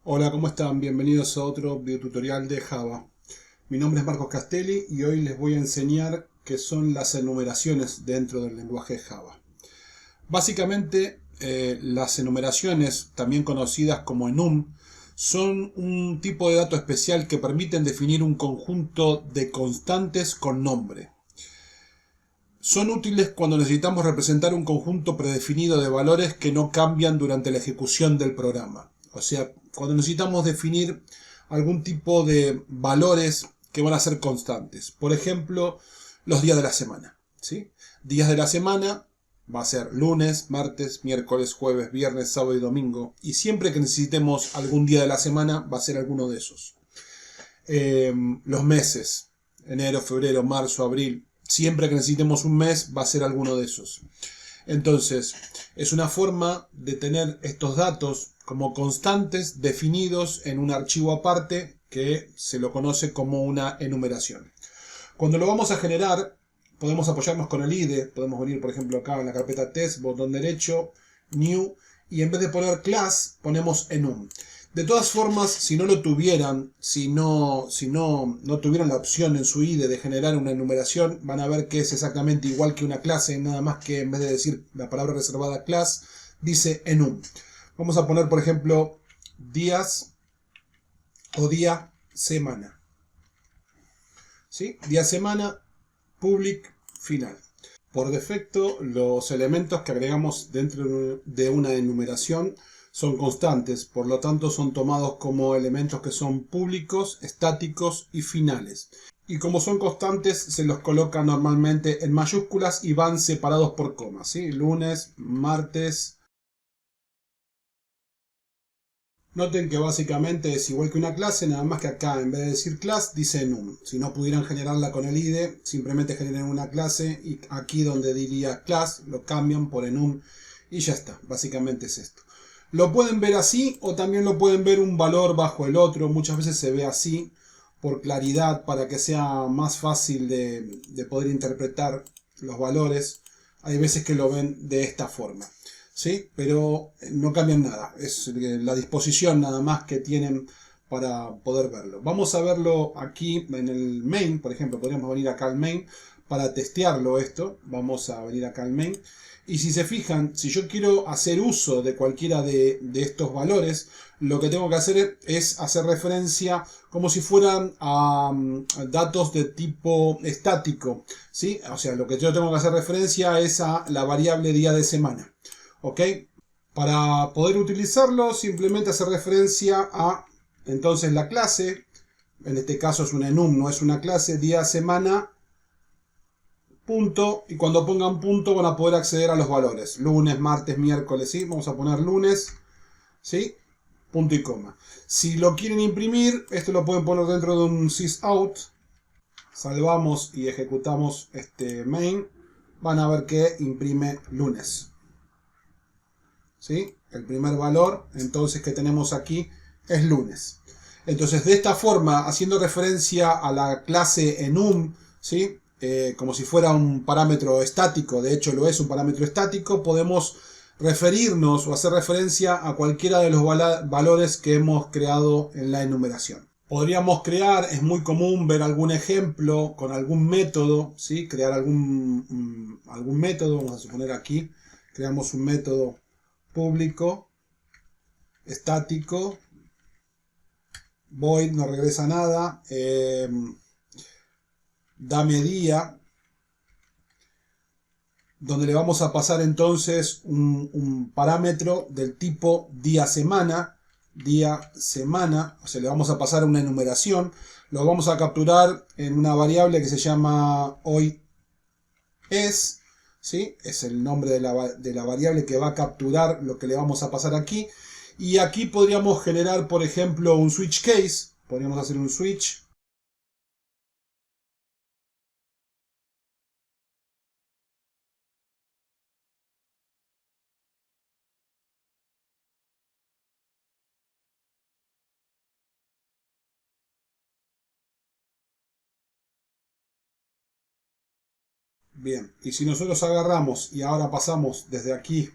Hola, ¿cómo están? Bienvenidos a otro videotutorial de Java. Mi nombre es Marcos Castelli y hoy les voy a enseñar qué son las enumeraciones dentro del lenguaje Java. Básicamente, las enumeraciones, también conocidas como enum, son un tipo de dato especial que permiten definir un conjunto de constantes con nombre. Son útiles cuando necesitamos representar un conjunto predefinido de valores que no cambian durante la ejecución del programa. O sea, cuando necesitamos definir algún tipo de valores que van a ser constantes. Por ejemplo, los días de la semana. ¿Sí? Días de la semana va a ser lunes, martes, miércoles, jueves, viernes, sábado y domingo. Y siempre que necesitemos algún día de la semana va a ser alguno de esos. Los meses, enero, febrero, marzo, abril. Siempre que necesitemos un mes va a ser alguno de esos. Entonces, es una forma de tener estos datos como constantes definidos en un archivo aparte que se lo conoce como una enumeración. Cuando lo vamos a generar, podemos apoyarnos con el IDE. Podemos venir, por ejemplo, acá en la carpeta test, botón derecho, new, y en vez de poner class, ponemos enum. De todas formas, si no lo tuvieran, si no tuvieran la opción en su IDE de generar una enumeración, van a ver que es exactamente igual que una clase, nada más que en vez de decir la palabra reservada class, dice enum. Vamos a poner, por ejemplo, días o día semana. ¿Sí? Día semana, public, final. Por defecto, los elementos que agregamos dentro de una enumeración son constantes, por lo tanto son tomados como elementos que son públicos, estáticos y finales. Y como son constantes, se los coloca normalmente en mayúsculas y van separados por comas, ¿sí? Lunes, martes. Noten que básicamente es igual que una clase, nada más que acá en vez de decir class dice enum. Si no pudieran generarla con el IDE, simplemente generen una clase y aquí donde diría class lo cambian por enum y ya está. Básicamente es esto. Lo pueden ver así o también lo pueden ver un valor bajo el otro. Muchas veces se ve así por claridad para que sea más fácil de poder interpretar los valores. Hay veces que lo ven de esta forma. ¿Sí? Pero no cambian nada, es la disposición nada más que tienen para poder verlo. Vamos a verlo aquí en el main, por ejemplo, podríamos venir acá al main para testearlo esto. Vamos a venir acá al main. Y si se fijan, si yo quiero hacer uso de cualquiera de estos valores, lo que tengo que hacer es hacer referencia como si fueran a datos de tipo estático. ¿Sí? O sea, lo que yo tengo que hacer referencia es a la variable día de semana. ¿Ok? Para poder utilizarlo, simplemente hacer referencia a entonces la clase. En este caso es una enum, no es una clase. Día, semana, punto. Y cuando pongan punto van a poder acceder a los valores. Lunes, martes, miércoles, ¿sí? Vamos a poner lunes, ¿sí? Punto y coma. Si lo quieren imprimir, esto lo pueden poner dentro de un sysout. Salvamos y ejecutamos este main. Van a ver que imprime lunes. ¿Sí? El primer valor entonces que tenemos aquí es lunes. Entonces de esta forma, haciendo referencia a la clase enum, ¿sí? Como si fuera un parámetro estático, de hecho lo es un parámetro estático, podemos referirnos o hacer referencia a cualquiera de los valores que hemos creado en la enumeración. Podríamos crear, es muy común ver algún ejemplo con algún método, ¿sí? Crear algún método, vamos a suponer aquí, creamos un método público, estático, void no regresa nada, dame día, donde le vamos a pasar entonces un parámetro del tipo día semana, o sea, le vamos a pasar una enumeración, lo vamos a capturar en una variable que se llama hoy es, ¿sí? Es el nombre de la variable que va a capturar lo que le vamos a pasar aquí. Y aquí podríamos generar, por ejemplo, un switch case. Podríamos hacer un switch. Bien, y si nosotros agarramos y ahora pasamos desde aquí,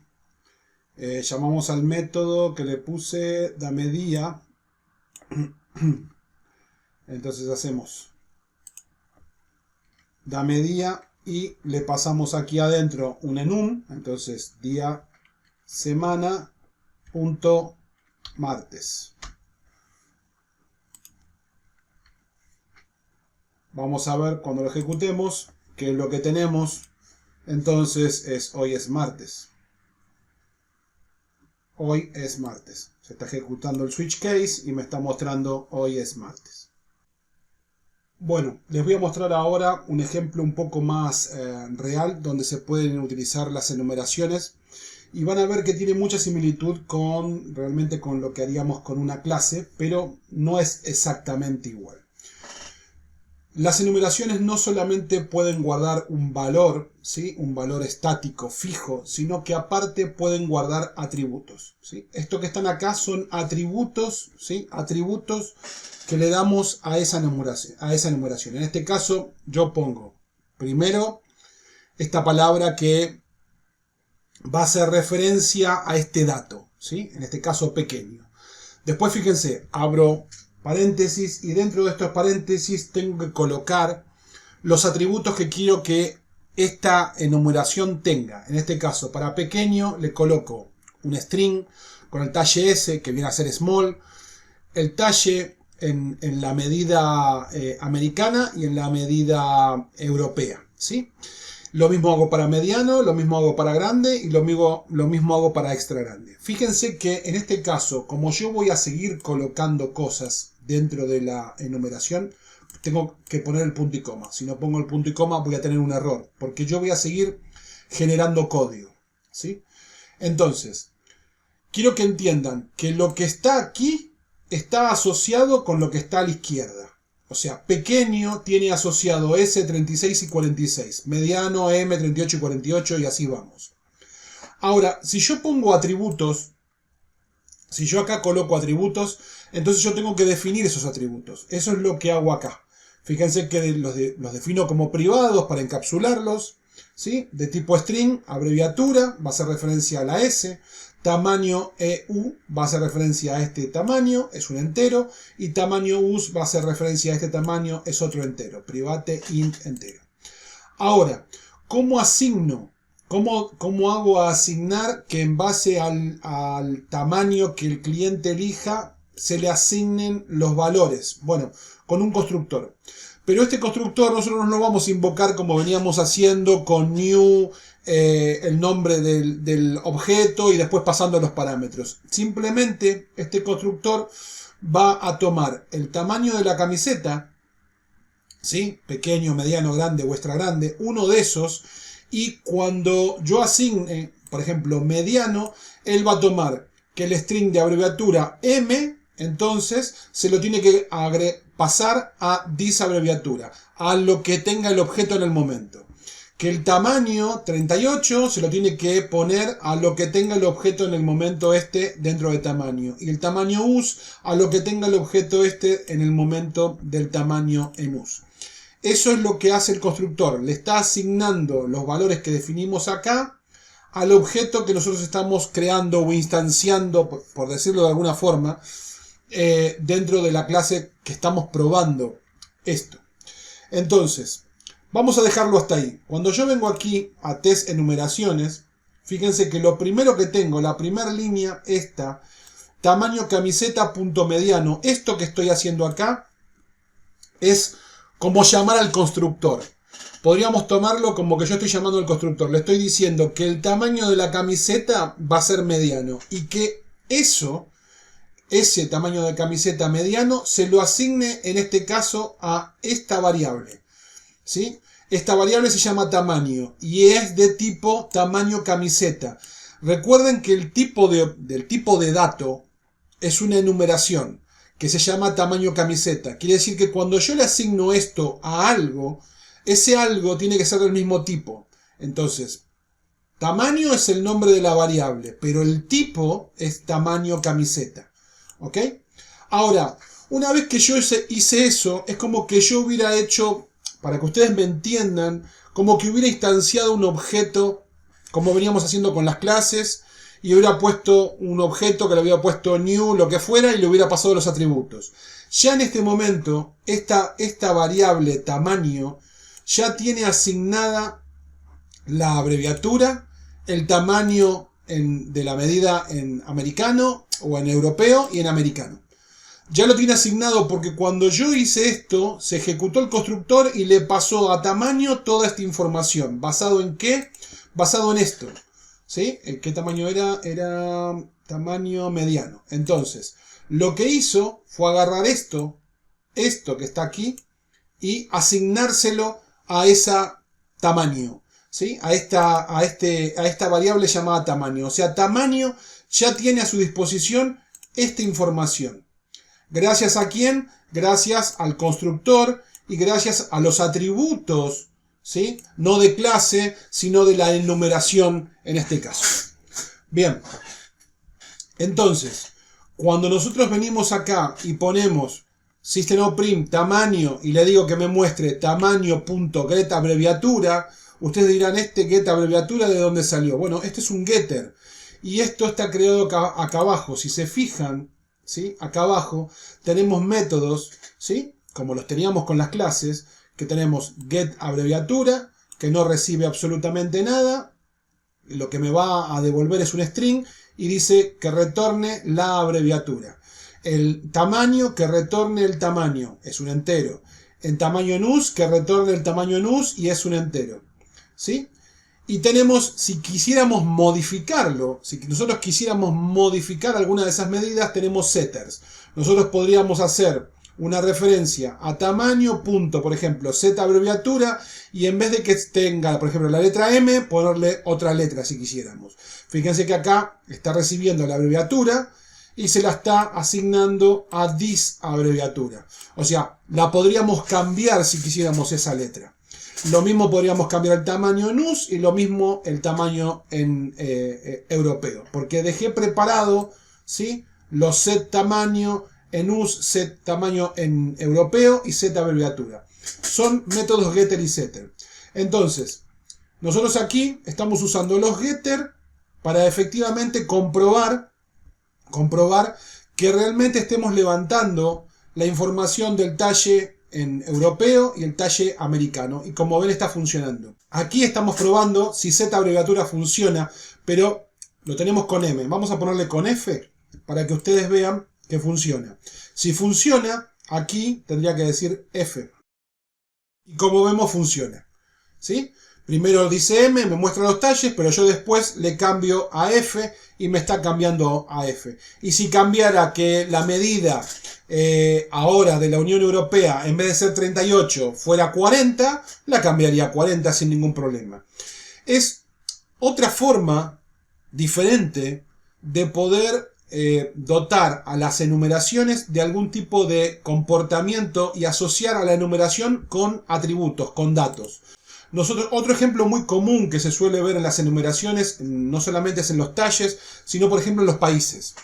llamamos al método que le puse dame día, Entonces hacemos dame día y le pasamos aquí adentro un enum. Entonces día, semana, punto, martes. Vamos a ver cuando lo ejecutemos que lo que tenemos entonces es hoy es martes. Hoy es martes. Se está ejecutando el switch case y me está mostrando hoy es martes. Bueno, les voy a mostrar ahora un ejemplo un poco más real donde se pueden utilizar las enumeraciones y van a ver que tiene mucha similitud realmente con lo que haríamos con una clase, pero no es exactamente igual. Las enumeraciones no solamente pueden guardar un valor, ¿sí? Un valor estático, fijo, sino que aparte pueden guardar atributos, ¿sí? Esto que están acá son atributos, ¿sí? Atributos que le damos a esa enumeración. En este caso yo pongo primero esta palabra que va a hacer referencia a este dato, ¿sí? En este caso pequeño. Después fíjense, abro paréntesis y dentro de estos paréntesis tengo que colocar los atributos que quiero que esta enumeración tenga. En este caso, para pequeño le coloco un string con el talle S, que viene a ser small, el talle en la medida americana y en la medida europea, ¿sí? Lo mismo hago para mediano, lo mismo hago para grande y lo mismo hago para extra grande. Fíjense que en este caso, como yo voy a seguir colocando cosas dentro de la enumeración, tengo que poner el punto y coma. Si no pongo el punto y coma voy a tener un error, porque yo voy a seguir generando código, ¿sí? Entonces, quiero que entiendan que lo que está aquí está asociado con lo que está a la izquierda. O sea, pequeño tiene asociado S, 36 y 46. Mediano, M, 38 y 48 y así vamos. Ahora, si yo pongo atributos, si yo acá coloco atributos, entonces yo tengo que definir esos atributos. Eso es lo que hago acá. Fíjense que los defino como privados para encapsularlos, ¿sí? De tipo string, abreviatura, va a hacer referencia a la S. Tamaño EU va a hacer referencia a este tamaño, es un entero. Y tamaño US va a hacer referencia a este tamaño, es otro entero. Private int entero. Ahora, ¿cómo asigno? ¿Cómo hago a asignar que en base al tamaño que el cliente elija se le asignen los valores? Bueno, con un constructor. Pero este constructor nosotros no lo vamos a invocar como veníamos haciendo con new, el nombre del objeto y después pasando los parámetros. Simplemente este constructor va a tomar el tamaño de la camiseta, ¿sí? Pequeño, mediano, grande o extra grande, uno de esos, y cuando yo asigne, por ejemplo, mediano, él va a tomar que el string de abreviatura M, entonces se lo tiene que pasar a disabreviatura, a lo que tenga el objeto en el momento. Que el tamaño 38 se lo tiene que poner a lo que tenga el objeto en el momento este dentro de tamaño. Y el tamaño US a lo que tenga el objeto este en el momento del tamaño en US. Eso es lo que hace el constructor. Le está asignando los valores que definimos acá al objeto que nosotros estamos creando o instanciando, por decirlo de alguna forma, dentro de la clase que estamos probando esto. Entonces, vamos a dejarlo hasta ahí. Cuando yo vengo aquí a test enumeraciones, fíjense que lo primero que tengo, la primera línea, esta, tamaño camiseta punto mediano, esto que estoy haciendo acá, es como llamar al constructor. Podríamos tomarlo como que yo estoy llamando al constructor. Le estoy diciendo que el tamaño de la camiseta va a ser mediano y que ese tamaño de camiseta mediano se lo asigne en este caso a esta variable, ¿sí? Esta variable se llama tamaño y es de tipo tamaño camiseta. Recuerden que del tipo de dato es una enumeración que se llama tamaño camiseta. Quiere decir que cuando yo le asigno esto a algo, ese algo tiene que ser del mismo tipo. Entonces, tamaño es el nombre de la variable, pero el tipo es tamaño camiseta. ¿Ok? Ahora, una vez que yo hice eso, es como que yo hubiera hecho, para que ustedes me entiendan, como que hubiera instanciado un objeto, como veníamos haciendo con las clases, y hubiera puesto un objeto que le hubiera puesto new, lo que fuera, y le hubiera pasado los atributos. Ya en este momento, esta variable tamaño ya tiene asignada la abreviatura, el tamaño de la medida en americano o en europeo y en americano. Ya lo tiene asignado porque cuando yo hice esto, se ejecutó el constructor y le pasó a tamaño toda esta información. ¿Basado en qué? Basado en esto. ¿Sí? ¿Qué tamaño era? Era tamaño mediano. Entonces, lo que hizo fue agarrar esto que está aquí, y asignárselo a esa tamaño. ¿Sí? A esta variable llamada tamaño. O sea, tamaño ya tiene a su disposición esta información. ¿Gracias a quién? Gracias al constructor y gracias a los atributos, ¿sí? No de clase, sino de la enumeración en este caso. Bien. Entonces, cuando nosotros venimos acá y ponemos system.out tamaño y le digo que me muestre tamaño.get abreviatura, ustedes dirán, get abreviatura, ¿de dónde salió? Bueno, este es un getter. Y esto está creado acá abajo. Si se fijan, ¿sí? Acá abajo tenemos métodos, ¿sí? Como los teníamos con las clases, que tenemos get abreviatura, que no recibe absolutamente nada. Lo que me va a devolver es un string y dice que retorne la abreviatura. El tamaño, que retorne el tamaño, es un entero. El tamaño en us, que retorne el tamaño en us y es un entero. ¿Sí? Y tenemos, si quisiéramos modificarlo, si nosotros quisiéramos modificar alguna de esas medidas, tenemos setters. Nosotros podríamos hacer una referencia a tamaño, punto, por ejemplo, set abreviatura, y en vez de que tenga, por ejemplo, la letra M, ponerle otra letra si quisiéramos. Fíjense que acá está recibiendo la abreviatura y se la está asignando a this abreviatura. O sea, la podríamos cambiar si quisiéramos esa letra. Lo mismo podríamos cambiar el tamaño en US y lo mismo el tamaño en europeo. Porque dejé preparado, ¿sí?, los set tamaño en US, set tamaño en europeo y set abreviatura. Son métodos getter y setter. Entonces, nosotros aquí estamos usando los getter para efectivamente comprobar que realmente estemos levantando la información del talle en europeo y el talle americano, y como ven está funcionando. Aquí estamos probando si Z abreviatura funciona, pero lo tenemos con M. Vamos a ponerle con F para que ustedes vean que funciona. Si funciona, aquí tendría que decir F. Y como vemos funciona. ¿Sí? Primero dice M, me muestra los talles, pero yo después le cambio a F y me está cambiando a F. Y si cambiara que la medida ahora de la Unión Europea, en vez de ser 38, fuera 40, la cambiaría a 40 sin ningún problema. Es otra forma diferente de poder dotar a las enumeraciones de algún tipo de comportamiento y asociar a la enumeración con atributos, con datos. Otro ejemplo muy común que se suele ver en las enumeraciones, no solamente es en los talles, sino por ejemplo en los países.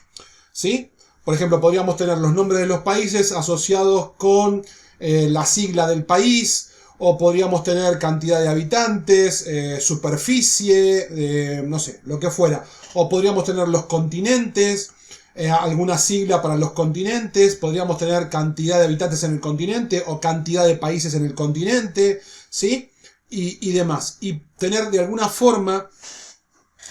¿Sí? Por ejemplo, podríamos tener los nombres de los países asociados con la sigla del país, o podríamos tener cantidad de habitantes, superficie, no sé, lo que fuera. O podríamos tener los continentes, alguna sigla para los continentes, podríamos tener cantidad de habitantes en el continente o cantidad de países en el continente, ¿sí? Y demás. Y tener de alguna forma,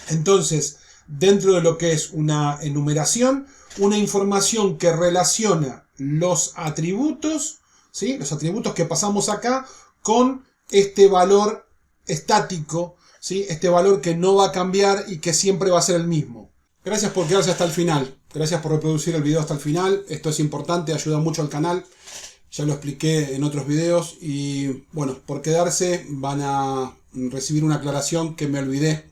entonces, dentro de lo que es una enumeración, una información que relaciona los atributos, ¿sí?, los atributos que pasamos acá, con este valor estático, ¿sí?, este valor que no va a cambiar y que siempre va a ser el mismo. Gracias por quedarse hasta el final. Gracias por reproducir el video hasta el final. Esto es importante, ayuda mucho al canal. Ya lo expliqué en otros videos y bueno, por quedarse van a recibir una aclaración que me olvidé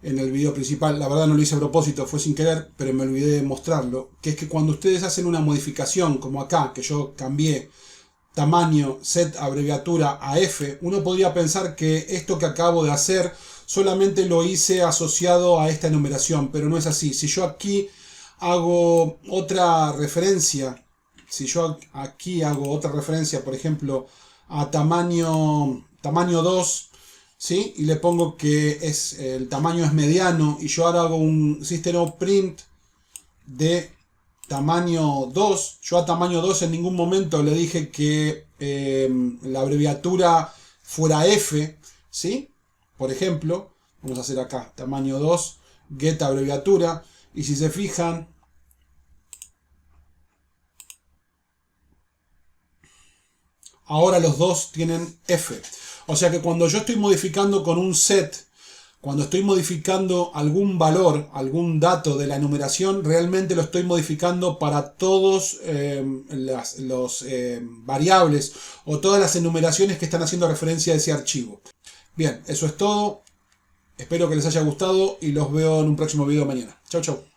en el video principal. La verdad no lo hice a propósito, fue sin querer, pero me olvidé de mostrarlo. Que es que cuando ustedes hacen una modificación, como acá, que yo cambié tamaño, set, abreviatura a F, uno podría pensar que esto que acabo de hacer solamente lo hice asociado a esta enumeración, pero no es así. Si yo aquí hago otra referencia, por ejemplo, a tamaño 2, ¿sí? Y le pongo que el tamaño es mediano y yo ahora hago un system.out.print de tamaño 2. Yo a tamaño 2 en ningún momento le dije que la abreviatura fuera F, ¿sí? Por ejemplo, vamos a hacer acá tamaño 2, get abreviatura, y si se fijan, ahora los dos tienen F. O sea que cuando yo estoy modificando con un set, cuando estoy modificando algún valor, algún dato de la enumeración, realmente lo estoy modificando para todos los variables o todas las enumeraciones que están haciendo referencia a ese archivo. Bien, eso es todo. Espero que les haya gustado y los veo en un próximo video mañana. Chau, chau.